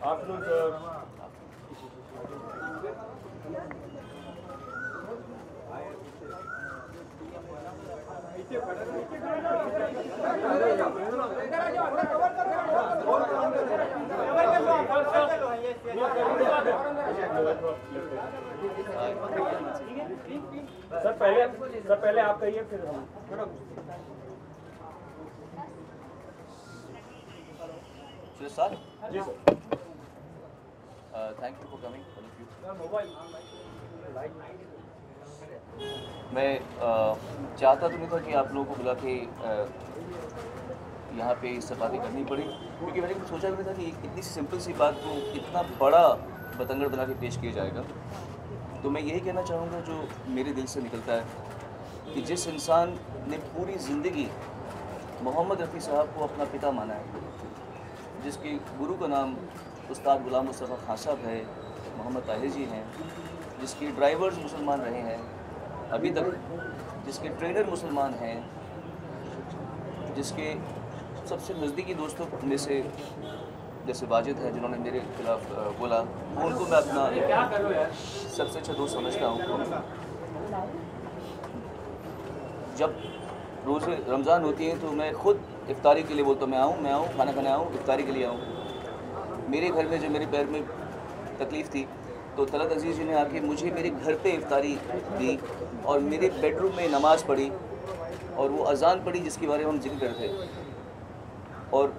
आप लोग सर पहले आप कहिए फिर हम। सर जी sir. Thank you for coming. मैं चाहता तो नहीं था कि आप लोगों को बुला के यहाँ पे इससे बातें करनी पड़ी, क्योंकि मैंने कुछ सोचा भी नहीं था कि इतनी सी सिंपल सी बात को इतना बड़ा बतंगड़ बना के पेश किया जाएगा। तो मैं यही कहना चाहूँगा जो मेरे दिल से निकलता है कि जिस इंसान ने पूरी ज़िंदगी मोहम्मद रफ़ी साहब को अपना पिता माना है, जिसके गुरु का नाम उस्ताद गुलाम मुस्तफ़ा खान साहब है, मोहम्मद ताहिर जी हैं, जिसके ड्राइवर्स मुसलमान रहे हैं अभी तक, जिसके ट्रेनर मुसलमान हैं, जिसके सबसे नज़दीकी दोस्तों में से जैसे वाजिद है जिन्होंने मेरे खिलाफ बोला, उनको मैं अपना सबसे अच्छा दोस्त समझता हूँ। जब रोज़े रमज़ान होती है तो मैं ख़ुद इफ्तारी के लिए बोलता हूँ मैं आऊँ खाना खाने आऊँ, इफ्तारी के लिए आऊँ। मेरे घर में जब मेरे पैर में तकलीफ़ थी तो तलत अजीज़ जी ने आके मुझे मेरे घर पे इफ्तारी दी और मेरे बेडरूम में नमाज़ पढ़ी और वो अज़ान पढ़ी जिसके बारे में हम जिक्र करते थे। और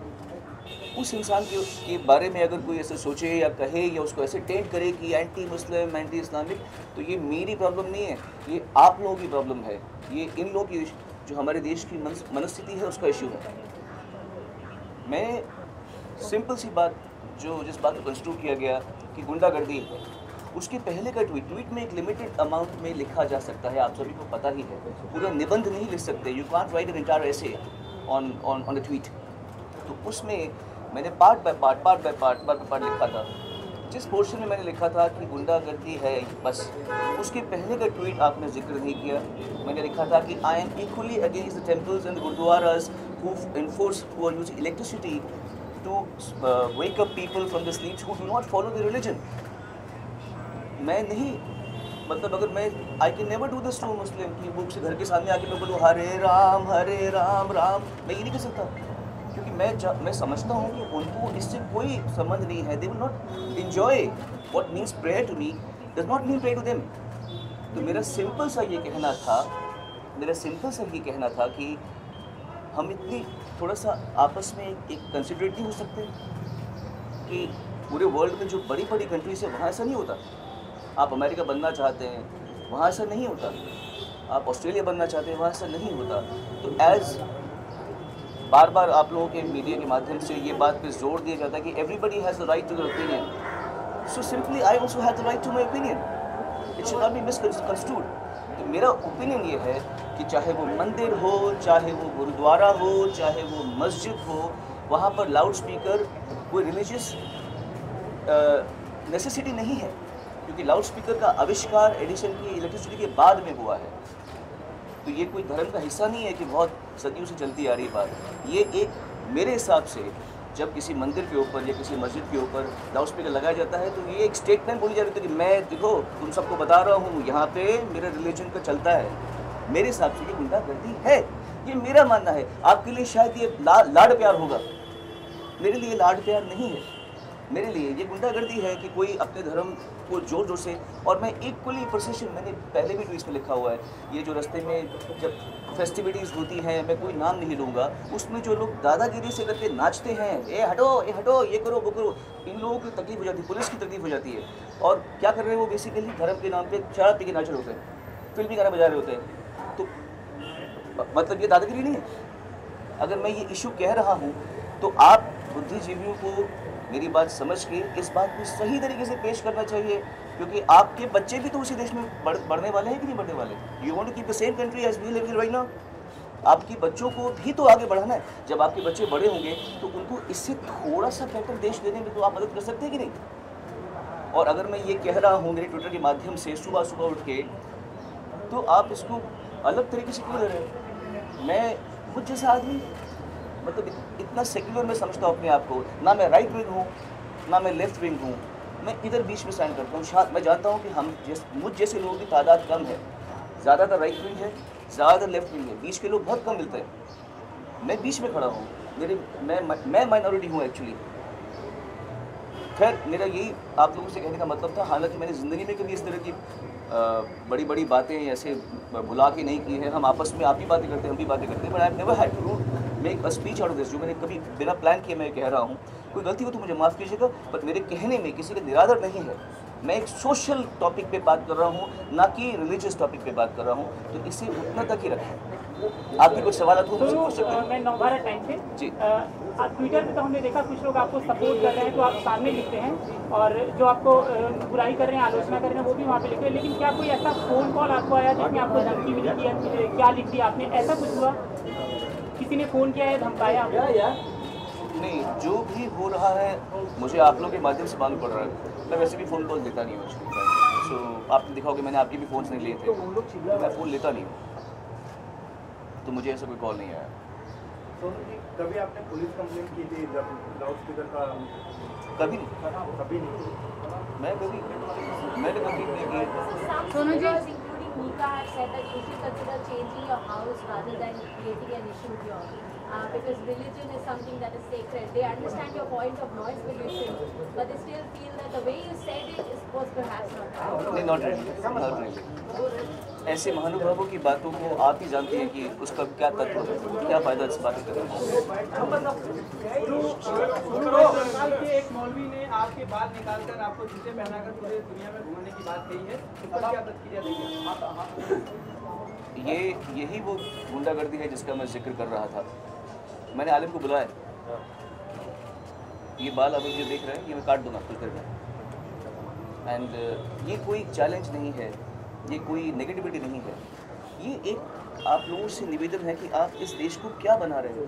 उस इंसान के बारे में अगर कोई ऐसे सोचे या कहे या उसको ऐसे टेंट करे कि एंटी मुस्लिम, एंटी इस्लामिक, तो ये मेरी प्रॉब्लम नहीं है, ये आप लोगों की प्रॉब्लम है, ये इन लोगों की जो हमारे देश की मनस्थिति है उसका इशू है। मैं सिंपल सी बात जिस बात को कंस्ट्रक्ट किया गया कि गुंडागर्दी है, उसके पहले का ट्वीट में एक लिमिटेड अमाउंट में लिखा जा सकता है, आप सभी को पता ही है। पूरा निबंध नहीं लिख सकते, you can't right an entire essay on a tweet. तो उसमें मैंने पार्ट बाय पार्ट लिखा था। जिस पोर्शन में मैंने लिखा था कि गुंडागर्दी है, बस उसके पहले का ट्वीट आपने जिक्र नहीं किया। मैंने लिखा था कि I am equally against the temples and gurdwaras who are using electricity to wake up people from the sleep who do not follow the religion. मैं नहीं, मतलब अगर मैं I can never do this to Muslim की book से घर के सामने आके मैं बोलूँ हरे राम राम, मैं ये नहीं कर सकता, क्योंकि मैं समझता हूँ कि उनको इससे कोई संबंध नहीं है। They will not enjoy what means prayer to me does not mean prayer to them. तो मेरा सिंपल सा ये कहना था कि हम इतनी थोड़ा सा आपस में एक कंसिडरेट नहीं हो सकते कि पूरे वर्ल्ड में जो बड़ी बड़ी कंट्रीज है वहाँ ऐसा नहीं होता। आप अमेरिका बनना चाहते हैं, वहाँ ऐसा नहीं होता। आप ऑस्ट्रेलिया बनना चाहते हैं, वहाँ ऐसा नहीं होता। तो एज बार बार आप लोगों के मीडिया के माध्यम से ये बात पे जोर दिया जाता है कि everybody has the right to their opinion, so simply I also have the right to my opinion, it should not be misconstrued. तो मेरा ओपिनियन ये है कि चाहे वो मंदिर हो, चाहे वो गुरुद्वारा हो, चाहे वो मस्जिद हो, वहाँ पर लाउड स्पीकर कोई रिलीजियस नेसेसिटी नहीं है, क्योंकि लाउड स्पीकर का आविष्कार एडिशन की इलेक्ट्रिसिटी के बाद में हुआ है। तो ये कोई धर्म का हिस्सा नहीं है कि बहुत सदियों से चलती आ रही बात। ये एक मेरे हिसाब से जब किसी मंदिर के ऊपर या किसी मस्जिद के ऊपर लाउड स्पीकर लगाया जाता है तो ये एक स्टेटमेंट बोली जाती है कि मैं देखो तुम सबको बता रहा हूँ यहाँ पे मेरा रिलीजन का चलता है। मेरे हिसाब से ये गुंडागर्दी है, ये मेरा मानना है। आपके लिए शायद ये लाड प्यार होगा, मेरे लिए लाड प्यार नहीं है। मेरे लिए ये गुंडागर्दी है कि कोई अपने धर्म को जोर जोर से, और मैं इक्वली प्रोसेशन, मैंने पहले भी ट्वीट में लिखा हुआ है, ये जो रास्ते में जब फेस्टिविटीज़ होती हैं, मैं कोई नाम नहीं लूँगा, उसमें जो लोग दादागिरी से करके नाचते हैं, ए हटो ये करो वो करो, इन लोगों की तकलीफ हो जाती है, पुलिस की तकलीफ हो जाती है। और क्या कर रहे हैं वो बेसिकली धर्म के नाम पर शराब पी के नाच रहे होते हैं, फिल्मी गाना बजा रहे होते हैं। तो मतलब ये दादागिरी नहीं है। अगर मैं ये इशू कह रहा हूँ तो आप बुद्धिजीवियों को मेरी बात समझ के इस बात को सही तरीके से पेश करना चाहिए, क्योंकि आपके बच्चे भी तो उसी देश में बढ़ने वाले हैं कि नहीं बढ़ने वाले। You want to keep the same country as we live in right now. आपके बच्चों को भी तो आगे बढ़ाना है। जब आपके बच्चे बड़े होंगे तो उनको इससे थोड़ा सा बेहतर देश देने में तो आप मदद कर सकते हैं कि नहीं। और अगर मैं ये कह रहा हूँ मेरे ट्विटर के माध्यम से सुबह सुबह उठ के, तो आप इसको अलग तरीके से क्यों ले रहे हैं। मैं खुद जैसा आदमी मतलब इतना सेक्युलर मैं समझता हूँ अपने आप को, ना मैं राइट विंग हूँ ना मैं लेफ्ट विंग हूँ, मैं इधर बीच में स्टैंड करता हूँ। मैं जानता हूँ कि मुझ जैसे लोगों की तादाद कम है, ज़्यादातर राइट विंग है, ज़्यादातर लेफ्ट विंग है, बीच के लोग बहुत कम मिलते हैं। मैं बीच में खड़ा हूँ, मैं माइनॉरिटी हूँ एक्चुअली। खैर मेरा यही आप लोगों से कहने का मतलब था। हालांकि मैंने ज़िंदगी में कभी इस तरह की बड़ी बड़ी बातें ऐसे भुला के नहीं की है। हम आपस में आप भी बातें करते हैं, हम भी बातें करते हैं, but I never had to make a speech out of this, जो मैंने कभी बिना प्लान किए मैं कह रहा हूँ। कोई गलती हो तो मुझे माफ़ कीजिएगा, बट मेरे कहने में किसी का निरादर नहीं है। मैं एक सोशल टॉपिक पे बात कर रहा हूँ, ना कि रिलीजियस टॉपिक पे बात कर रहा हूँ, तो इसे उतना तक ही रखें। आपके कुछ सवाल हो मुझसे पूछ सकते हैं। मैं नवभारत टाइम से जी। ट्विटर पे तो हमने देखा कुछ लोग आपको सपोर्ट कर रहे हैं तो आप सामने लिखते हैं, और जो आपको बुराई कर रहे हैं, आलोचना कर रहे हैं, वो भी वहाँ पे लिखते हैं। लेकिन क्या कोई ऐसा फ़ोन कॉल आपको आया जिसमें आपको धमकी मिली थी या क्या लिख दिया आपने, ऐसा कुछ हुआ? किसी ने फ़ोन किया है, धमकाया? नहीं, जो भी हो रहा है मुझे आप लोगों के माध्यम से मालूम पड़ रहा है। मैं वैसे भी फ़ोन कॉल देता नहीं हूँ, सो आपने देखा होगा मैंने आपके भी फ़ोन्स नहीं लिए थे, मैं फ़ोन लेता नहीं हूँ, तो मुझे ऐसा कोई कॉल नहीं आया। सोनू जी, कभी आपने पुलिस कंप्लेंट की थी जब लाउड स्पीकर का? कभी नहीं, मैंने कभी नहीं की। Sonu ji, including Nika, have said that you should consider changing your house rather than creating an issue here. Because religion is something that is sacred. They understand your point of noise pollution, but they still feel that the way you said it was perhaps not right. नहीं, not really. ऐसे महानुभावों की बातों को आप ही जानती हैं कि उसका क्या तत्व है, क्या फ़ायदा इस बात का। के एक मौलवी ने आपके बाल निकालकर आपको जूते पहनाकर पूरे दुनिया में घूमने की बात कही है, तो क्या प्रतिक्रिया देंगे? यही वो गुंडागर्दी है जिसका मैं जिक्र कर रहा था। मैंने आलिम को बुलाया, ये बाल अभी जो देख रहे हैं ये मैं काट दूंगा खुल करके। एंड ये कोई चैलेंज नहीं है, ये कोई नेगेटिविटी नहीं है, ये एक आप लोगों से निवेदन है कि आप इस देश को क्या बना रहे हो।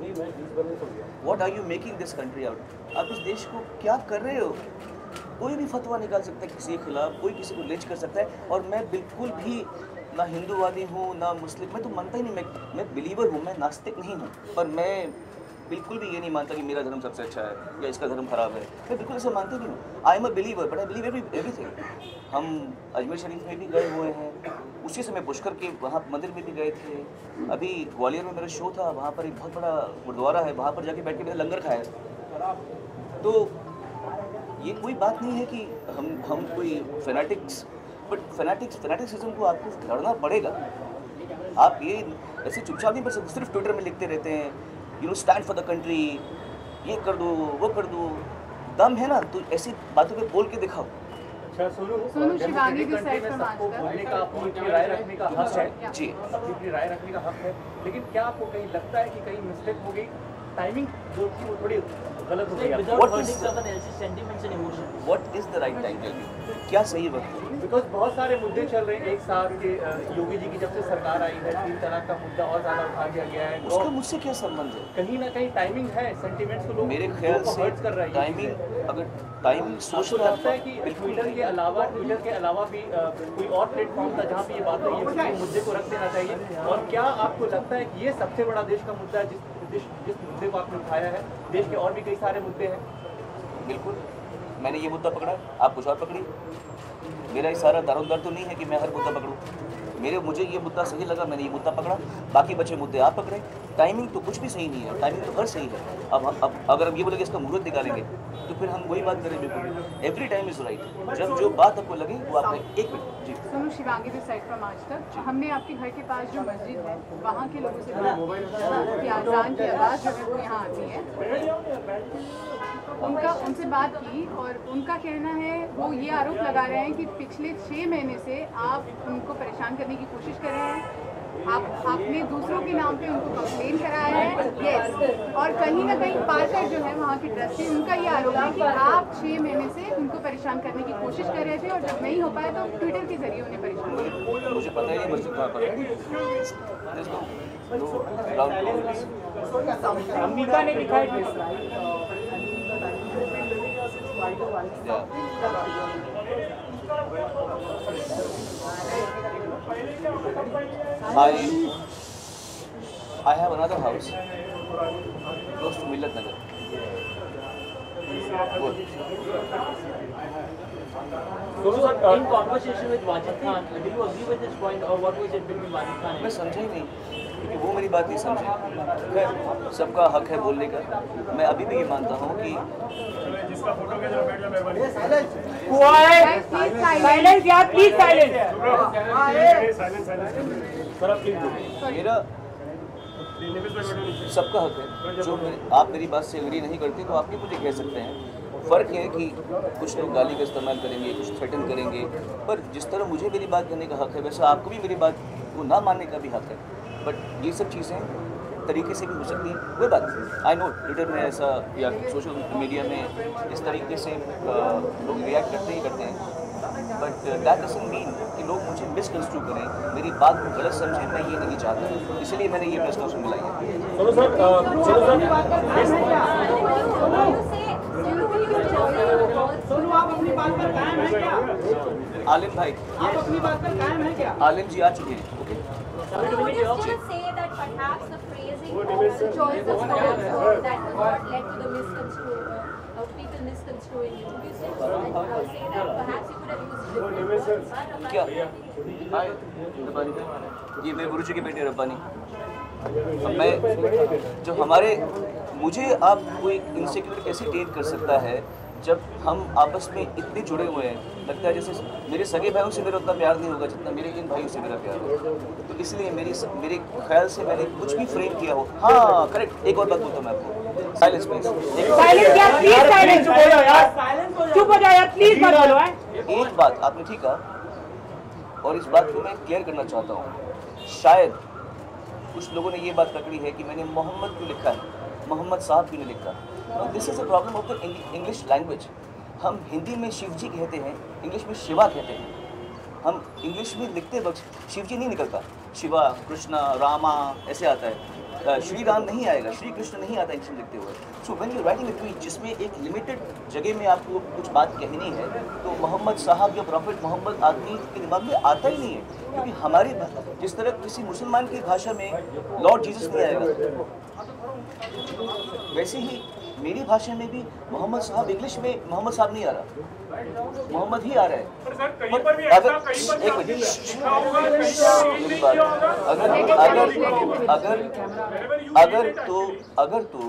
What are you making this country out? आप इस देश को क्या कर रहे हो? कोई भी फतवा निकाल सकता है किसी के खिलाफ, कोई किसी को लिंच कर सकता है। और मैं बिल्कुल भी ना हिंदूवादी हूँ ना मुस्लिम, मैं तो मानता ही नहीं, मैं बिलीवर हूँ, मैं नास्तिक नहीं हूँ। पर मैं बिल्कुल भी ये नहीं मानता कि मेरा धर्म सबसे अच्छा है या इसका धर्म खराब है, मैं बिल्कुल ऐसा मानता नहीं हूँ। I am a believer, but I believe everything. हम अजमेर शरीफ में भी गए हुए हैं, उसी समय पुष्कर के वहाँ मंदिर में भी गए थे। अभी ग्वालियर में मेरा शो था, वहाँ पर एक बहुत बड़ा गुरुद्वारा है, वहाँ पर जाके बैठ के मैंने लंगर खाया। तो ये कोई बात नहीं है कि हम कोई फैनेटिक्स, बट फैनेटिक्सिज्म को आपको लड़ना पड़ेगा। आप ये ऐसे चुपचाप नहीं, बस सिर्फ ट्विटर में लिखते रहते हैं, you know stand for the country, ये कर दो वो कर दो। दम है ना तो ऐसी बातों पे बोल के दिखाओ। अच्छा सोनू, शिवांगी भी साइड पर सबको बोलने का, अपनी राय रखने का हक है जी, अपनी राय रखने का हक है। लेकिन क्या आपको कहीं लगता है कि कहीं मिस्टेक हो गई, टाइमिंग जो थी वो थोड़ी गलत हो गई? What is the right time? Tell me, क्या सही वक्त? बिकॉज बहुत सारे मुद्दे चल रहे हैं एक साथ के। योगी जी की जब से सरकार आई है 3 तलाक का मुद्दा और ज़्यादा उठा दिया गया है। उसका मुझसे क्या संबंध है? कहीं ना कहीं टाइमिंग है, सेंटिमेंट्स को लोग मेरे ख्याल से हर्ट कर रहा है। टाइमिंग, अगर टाइमिंग सोशल लगता है कि ट्विटर के अलावा भी कोई और प्लेटफॉर्म था जहाँ पे ये बात है, ये मुद्दे को रख देना चाहिए। और क्या आपको लगता है कि ये सबसे बड़ा देश का मुद्दा है जिस मुद्दे को आपने उठाया है? देश के और भी कई सारे मुद्दे हैं। बिल्कुल, मैंने ये मुद्दा पकड़ा, आप कुछ और पकड़ी। मेरा ये सारा दारोमदार तो नहीं है कि मैं हर मुद्दा पकड़ूं। मुझे ये मुद्दा सही लगा, मैंने ये मुद्दा पकड़ा, बाकी बचे मुद्दे आप पकड़े। टाइमिंग तो कुछ भी सही नहीं है, टाइमिंग तो हर सही है। अब अगर हम ये बोलेंगे इसका मुहूर्त निकालेंगे तो फिर हम वही बात करें। बिल्कुल, एवरी टाइम इज़ राइट। जब जो बात आपको लगे वो आपने एक मिनट। जी Sonu, Shivangi this side from Aaj Tak. हमने आपके घर के पास जो मस्जिद है वहाँ के लोगों से बात की, अज़ान की आवाज़ जो है वो यहाँ आती है, उनसे बात की, और उनका कहना है, वो ये आरोप लगा रहे हैं कि पिछले 6 महीने से आप उनको परेशान करने की कोशिश कर रहे हैं। आपने दूसरों के नाम पे उनको कंप्लेन कराया है। यस, और कहीं ना कहीं पार्कर जो है वहाँ के ट्रस्टी, उनका ये आरोप है कि आप 6 महीने से उनको परेशान करने की कोशिश कर रहे थे, और जब नहीं हो पाया तो ट्विटर के जरिए उन्हें परेशान किया। मुझे पता ही नहीं मस्जिद कहाँ पर है। अम्बिका ने लिखा है I have another house close to Millat Nagar. In conversation with Wajid Khan, do you agree with this point, or what was it between Wajid Khan मैं and? समझा ही नहीं, क्योंकि वो मेरी बात नहीं समझे। खैर, सबका हक है बोलने का। मैं अभी भी ये मानता हूँ कि साइलेंस यार, प्लीज साइलेंस। मेरा सबका हक है। जो आप मेरी बात से एग्री नहीं करते तो आप भी मुझे कह सकते हैं। फ़र्क है कि कुछ लोग गाली का इस्तेमाल करेंगे, कुछ थ्रेटन करेंगे, पर जिस तरह मुझे मेरी बात कहने का हक है वैसा आपको भी मेरी बात को ना मानने का भी हक है। बट ये सब चीज़ें तरीके से भी हो सकती हैं, कोई बात नहीं। आई नो ट्विटर में ऐसा या सोशल मीडिया में इस तरीके से लोग रिएक्ट करते ही करते हैं, बट दैट डजंट मीन कि लोग मुझे मिसकंस्ट्रू करें, मेरी बात को गलत समझें। मैं ये नहीं चाहता, इसलिए मैंने ये प्रेस कॉन्फ्रेंस बुलाई है। सोनू, आप अपनी बात पर कायम हैं क्या? आलिम भाई, आप अपनी बात पर कायम हैं क्या? आलिम जी आ चुके हैं। Okay, So would you still say that perhaps the phrasing or the choice of words that was what led to the people misconstruing you? Would you still say that perhaps you could have used different words? क्या हाय रब्बानी, ये मेरे गुरुजी के बेटे रब्बानी। मैं जो हमारे मुझे आप कोई इनसिक्योर कैसे ट्रीट कर सकता है जब हम आपस में इतने जुड़े हुए हैं। लगता है जैसे मेरे सगे भाइयों से मेरा उतना प्यार नहीं होगा जितना मेरे इन भाइयों से मेरा प्यार हो। तो इसलिए मेरे ख्याल से मैंने कुछ भी फ्रेम किया हो। हाँ करेक्ट, एक और बात बोलता हूँ मैं आपको। साइलेंस प्लीज, साइलेंस यार, प्लीज साइलेंस। चुप हो जाओ यार, चुप हो जाओ यार, प्लीज मत बोलो। एक बात आपने ठीक कहा और इस बात को मैं क्लियर करना चाहता हूँ। शायद कुछ लोगों ने ये बात पकड़ी है कि मैंने मोहम्मद क्यों लिखा है, मोहम्मद साहब क्यों नहीं लिखा। This is a problem of the English language. हम हिंदी में शिव जी कहते हैं, इंग्लिश में शिवा कहते हैं। हम इंग्लिश में लिखते वक्त शिव जी नहीं निकलता, शिवा, कृष्णा, रामा ऐसे आता है। श्री राम नहीं आएगा, श्री कृष्ण नहीं आता इंग्लिश में लिखते हुए। So when you writing a tweet जिसमें एक लिमिटेड जगह में आपको कुछ बात कहनी है, तो मोहम्मद साहब या प्रॉफिट मोहम्मद आदमी के दिमाग में आता ही नहीं है। क्योंकि हमारी जिस तरह किसी मुसलमान की भाषा में लॉर्ड जीसस नहीं आएगा, वैसे ही मेरी भाषा में भी मोहम्मद साहब इंग्लिश में मोहम्मद साहब नहीं आ रहा, मोहम्मद ही आ रहा है। अगर तो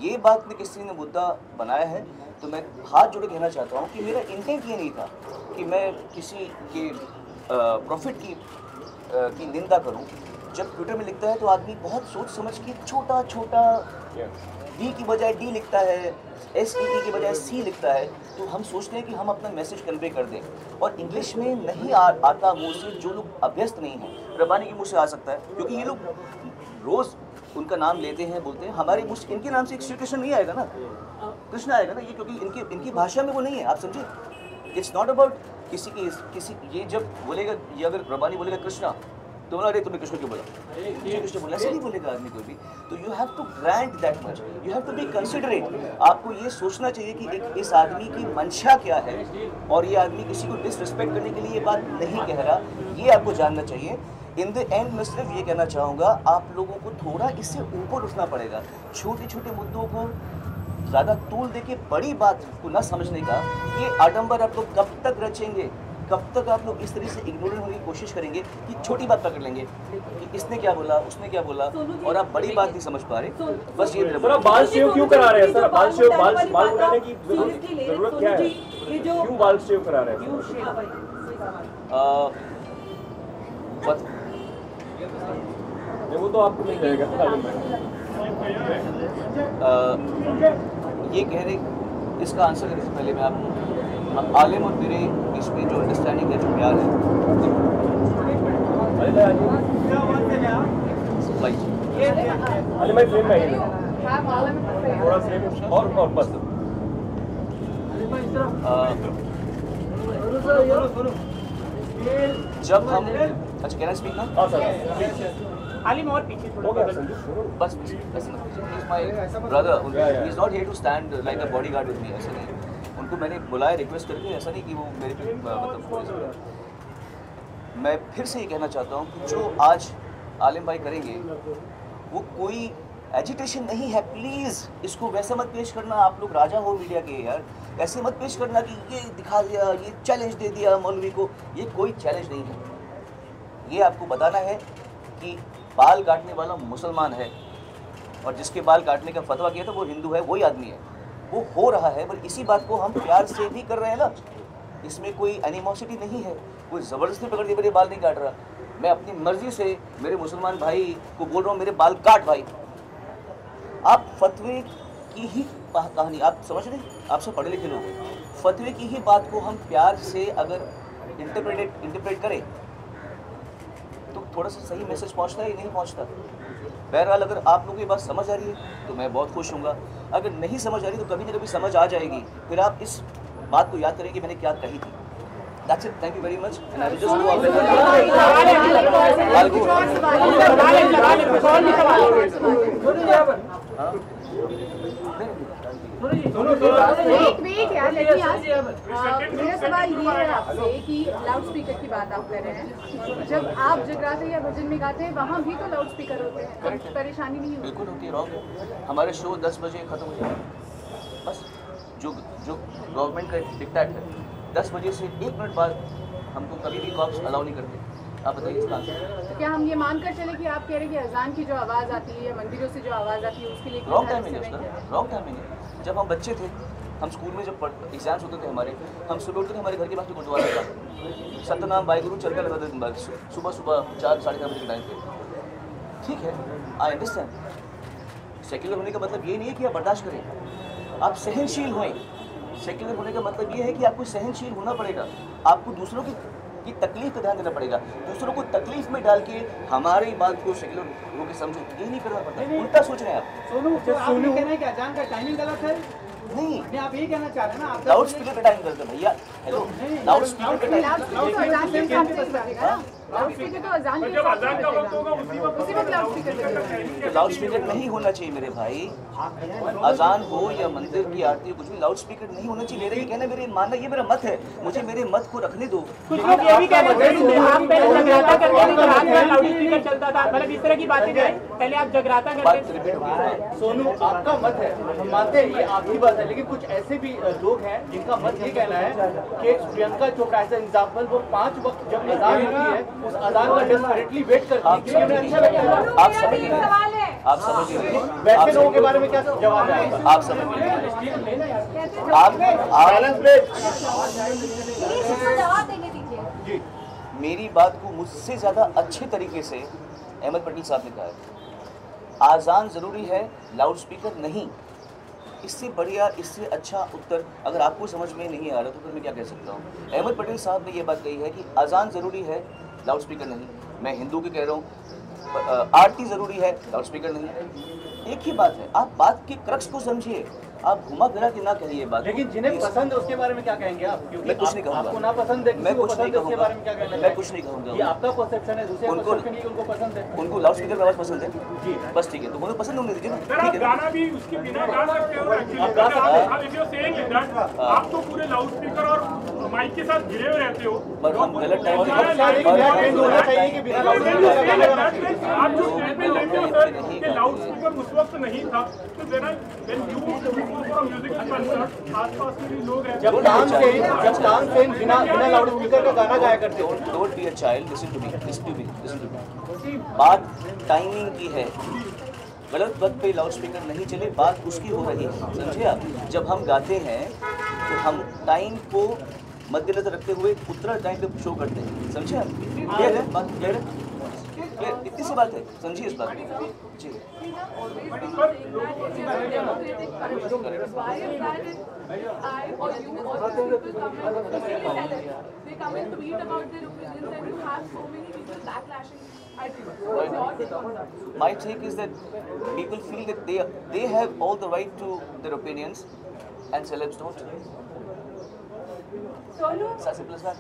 ये बात में किसी ने मुद्दा बनाया है तो मैं हाथ जोड़े कहना चाहता हूँ कि मेरा इंटेंट ये नहीं था कि मैं किसी के प्रॉफिट की निंदा करूँ। जब ट्विटर में लिखता है तो आदमी बहुत सोच समझ के छोटा छोटा डी की बजाय डी लिखता है, SEE की बजाय C लिखता है, तो हम सोचते हैं कि हम अपना मैसेज कन्वे कर दें। और इंग्लिश में नहीं आता मुँह से जो लोग अभ्यस्त नहीं हैं। रब्बानी के मुँह से आ सकता है क्योंकि ये लोग रोज़ उनका नाम लेते हैं, बोलते हैं। हमारे मुँह इनके नाम से श्री कृष्ण नहीं आएगा ना, कृष्ण आएगा ना, ये क्योंकि इनकी भाषा में वो नहीं है। आप समझे, इट्स नॉट अबाउट किसी ये जब बोलेगा, ये अगर रब्बानी बोलेगा कृष्णा तो बोला अरे तुमने कृष्ण क्यों बोला, कृष्ण बोला, ऐसे नहीं बोलेगा आदमी कोई भी। तो you have to grant that much, you have to be considerate. आपको ये सोचना चाहिए कि इस आदमी की मंशा क्या है और ये आदमी किसी को डिसरिस्पेक्ट करने के लिए ये बात नहीं कह रहा, ये आपको जानना चाहिए। इन द एंड मैं सिर्फ ये कहना चाहूँगा, आप लोगों को थोड़ा इससे ऊपर उठना पड़ेगा। छोटे छोटे मुद्दों को ज़्यादा तूल दे के बड़ी बात को न समझने का ये आडंबर आप लोग कब तक रचेंगे, कब तक आप लोग इस तरह से इग्नोर होने की कोशिश करेंगे कि छोटी बात पकड़ लेंगे कि इसने क्या बोला, उसने क्या बोला, और आप बड़ी बात नहीं समझ पा रहे। बस ये सर आप बाल शेव क्यों करा रहे हैं? सर बाल बनाने की जरूरत क्या है? क्यों बाल शेव करा रहे हैं? वो तो आपको मिल जाएगा। ये कह रहे, इसका आंसर करने से पहले मैं आपको आलिम और मेरे बीच में जो अंडरस्टैंडिंग है, जो प्यार है, भाई फ्रेम में थोड़ा फ्रेम और बस। जब हम अच्छा कहना स्पीक ना, हाँ सर आलिम और पीछे हो गया सर। बस ऐसे my brother, he is not here to stand like a bodyguard with me, ऐसा नहीं। उनको मैंने बुलाया रिक्वेस्ट करके, ऐसा नहीं कि वो मेरे पे मतलब। मैं फिर से ये कहना चाहता हूँ कि जो आज आलिम भाई करेंगे वो कोई एजिटेशन नहीं है, प्लीज़ इसको वैसे मत पेश करना। आप लोग राजा हो मीडिया के यार, ऐसे मत पेश करना कि ये दिखा दिया, ये चैलेंज दे दिया मौलवी को। ये कोई चैलेंज नहीं है। ये आपको बताना है कि बाल काटने वाला मुसलमान है और जिसके बाल काटने का फतवा किया था वो हिंदू है, वही आदमी है। वो हो रहा है, पर इसी बात को हम प्यार से भी कर रहे हैं ना, इसमें कोई एनिमोसिटी नहीं है। कोई ज़बरदस्ती पकड़ के मेरे बाल नहीं काट रहा। मैं अपनी मर्जी से मेरे मुसलमान भाई को बोल रहा हूँ मेरे बाल काट भाई। आप फतवे की ही कहानी आप समझ रहे, आपसे पढ़े लिखे लोग, फतवे की ही बात को हम प्यार से अगर इंटरप्रेट करें तो थोड़ा सा सही मैसेज पहुंचता है या नहीं पहुंचता। बहरहाल अगर आप लोगों की बात समझ आ रही है तो मैं बहुत खुश हूँगा। अगर नहीं समझ आ रही तो कभी ना कभी समझ आ जाएगी, फिर आप इस बात को याद करें कि मैंने क्या कही थी। That's it. Thank you very much. And I will just go wait यार, मेरा सवाल ये है आपसे कि लाउड स्पीकर की बात आप कर रहे हैं, जब आप जगराते या भजन में गाते हैं वहाँ भी तो लाउड स्पीकर होते हैं, तो परेशानी नहीं होती? बिल्कुल होती है। रॉन्ग है। हमारे शो 10 बजे ख़त्म हो जाएगा बस। जो गवर्नमेंट का डिक्टेट है, 10 बजे से 1 मिनट बाद हमको कभी भी कॉप्स अलाउ नहीं करते। आप बताइए इसका आंसर। तो क्या हम ये मानकर चले कि आप कह रहे हैं कि अजान की जो आवाज़ आती है या मंदिरों से जो आवाज़ आती है उसके लिए रॉन्ग टाइमिंग है उसका, रॉन्ग टाइमिंग है। जब हम बच्चे थे, हम स्कूल में जब एग्जाम्स होते थे हमारे, हम सुबह उठते थे, हमारे घर के पास जो गुरुद्वारा था, सतनाम वाहिगुरु चलकर लगता था सुबह 4 साढ़े 4 बजे के टाइम पे। ठीक है, आई अंडरस्टैंड। सेक्युलर होने का मतलब ये नहीं है कि आप बर्दाश्त करें, आप सहनशील होएं। सेक्युलर होने का मतलब ये है कि आपको सहनशील होना पड़ेगा, आपको दूसरों की तकलीफ का ध्यान देना पड़ेगा। दूसरों को तकलीफ में डाल के हमारी बात को सेक्युलर होकर समझो, ये नहीं करना पड़ता। उल्टा सोच रहे हैं आप। सोनू, आप ये कहना है कि अजान का टाइमिंग गलत है? नहीं, आप यही कहना चाह रहे हैं ना? लाउड स्पीकर का टाइम करते भैया। हेलो, लाउड स्पीकर का टाइम। लाउड स्पीकर तो अजान के टाइम पे बजेगा ना? लाउड स्पीकर तो अजान के टाइम पे बजेगा, उसी वक्त लाउड स्पीकर बजेगा। तो लाउड स्पीकर नहीं होना चाहिए मेरे भाई। अजान हो या मंदिर की आरती हो, कुछ भी लाउड स्पीकर नहीं होना चाहिए। मेरा ये कहना, मेरे मानना, ये मेरा मत है, मुझे मेरे मत को रखने दो। कुछ लोग ये भी कह रहे थे आप पहले जगराता करते थे, रात में लाउड स्पीकर चलता था, मतलब इस तरह की बातें जो है पहले आप जगराता करते थे। सोनू, आपका मत है, हम मानते हैं ये आपकी बात है, लेकिन कुछ ऐसे भी लोग हैं जिनका मत ये कहना है कि प्रियंका चोपड़ा ऐसा एग्जाम्पल, वो 5 वक्त जब अजान होती है उस अजान का डेस्परेटली वेट करती है क्योंकि उन्हें अच्छा लगता है। आप समझ रहे हैं, आप समझ रहे हैं, वैसे लोगों के बारे में क्या जवाब है आपका? आप समझ रहे हैं, आप जवाब देंगे दीजिए। मेरी बात को मुझसे ज़्यादा अच्छे तरीके से अहमद पटेल साहब ने कहा है। आज़ान ज़रूरी है, लाउड स्पीकर नहीं। इससे बढ़िया, इससे अच्छा उत्तर अगर आपको समझ में नहीं आ रहा तो फिर मैं क्या कह सकता हूँ। अहमद पटेल साहब ने ये बात कही है कि आज़ान ज़रूरी है, लाउड स्पीकर नहीं। मैं हिंदू की कह रहा हूँ, आरती ज़रूरी है, लाउड स्पीकर नहीं। एक ही बात है, आप बात के क्रक्स को समझिए, आप घुमा फिरा के ना कहिए बात। लेकिन जिन्हें पसंद है उसके बारे में क्या कहेंगे आप? क्योंकि मैं कुछ नहीं कहूँगा, आपको ना पसंद है, मैं कुछ नहीं उसके बारे में क्या कहना कहूँगा, है? मैं कुछ नहीं कहूँगा। ये आपका परसेप्शन है, दूसरे उनको पसंद है। उनको लाउड स्पीकर की आवाज़ पसंद है जी, बस ठीक है, तो उन्हें पसंद होने दीजिए ना, सर, ठीक है ना। गाना भी उसके बिना गा सकते हो एक्चुअली। आप गा सकते हैं। if you're saying it that आप तो पूरे लाउड स्पीकर और माइक के साथ घिरे हुए रहते हो, पर हम गलत टाइम अब शायद एक नया ट्रेंड होना चाहिए कि बिना लाउड स्पीकर का गाना गाना चाहिए। आप जो स्टेटमेंट देते हो सर कि लाउड स्पीकर उस वक्त नहीं था, तो when you go for a music concert, आसपास के भी लोग हैं। जब तानसेन बिना लाउड स्पीकर का गाना गाया करते हो। Don't be a child, listen to me. बात टाइमिंग की है, गलत वक्त पे लाउड स्पीकर नहीं चले, बात उसकी हो रही है, समझे आप। जब हम गाते हैं तो हम टाइम को मद्देनजर रखते हुए उतना टाइम पे शो करते हैं, समझे आप। क्लियर है बात, क्लियर है, इतनी सी बात है, समझिए इस बात को जी। My take is that people feel that they have all the right to their opinions and celebs don't. Sonu, simple as that.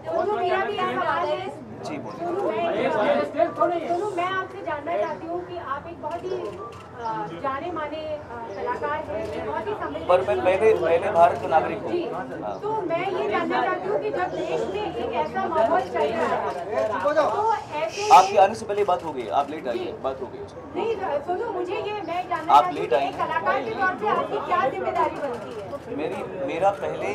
Sonu, मेरा भी एक सवाल है। जी बोलिए। सोनू, मैं आपसे जानना चाहती हूँ कि आप एक बहुत ही जाने माने कलाकार हैं, बहुत ही पर मैं पहले भारत का नागरिक हूँ। जी, तो मैं ये जानना चाहती हूँ कि जब देश में एक ऐसा माहौल चल रहा है तो ऐसे आपके आने से पहले बात हो गई, आप लेट आई है, बात हो गई। नहीं सुनो, मुझे ये मैं जानना आप चाहती हूँ लेट कि आई एक कलाकार के तौर पे आपकी क्या जिम्मेदारी बनती है? मेरा पहले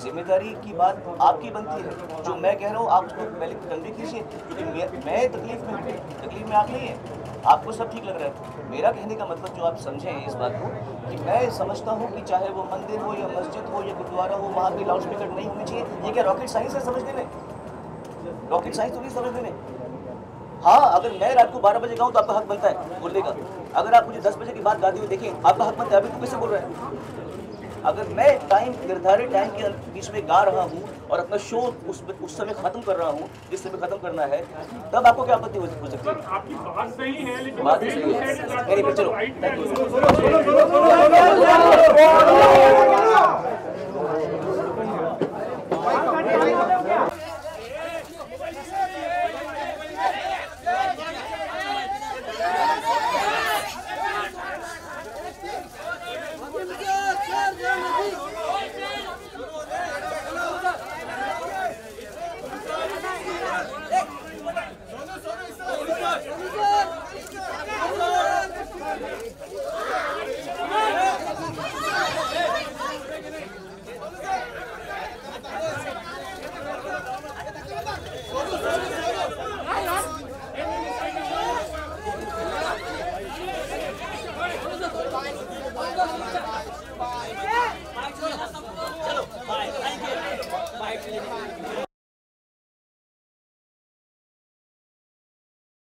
जिम्मेदारी की बात आपकी बनती है। जो मैं कह रहा हूँ आप उसको पहले कन्वे कीजिए, क्योंकि मैं तकलीफ में आप नहीं है, आपको सब ठीक लग रहा है। मेरा कहने का मतलब जो आप समझें इस बात को कि मैं समझता हूँ कि चाहे वो मंदिर हो या मस्जिद हो या गुरुद्वारा हो, वहाँ पे लाउड स्पीकर नहीं होनी चाहिए। ये क्या रॉकेट साइंस है समझने में? रॉकेट साइंस तो नहीं समझने में। हाँ, अगर मैं रात को 12 बजे गाऊँ तो आपका हक बनता है बोलने का। अगर आप मुझे 10 बजे की बात गाती हुई देखें, आपका हक बनता है। अभी तो कैसे बोल रहे हैं? अगर मैं निर्धारित टाइम के बीच में गा रहा हूँ और अपना शो उस समय खत्म कर रहा हूँ जिस समय खत्म करना है, तब आपको क्या आपत्ति हो सकती है? आपकी बात सही है, लेकिन बात सही है। चलो, थैंक यू।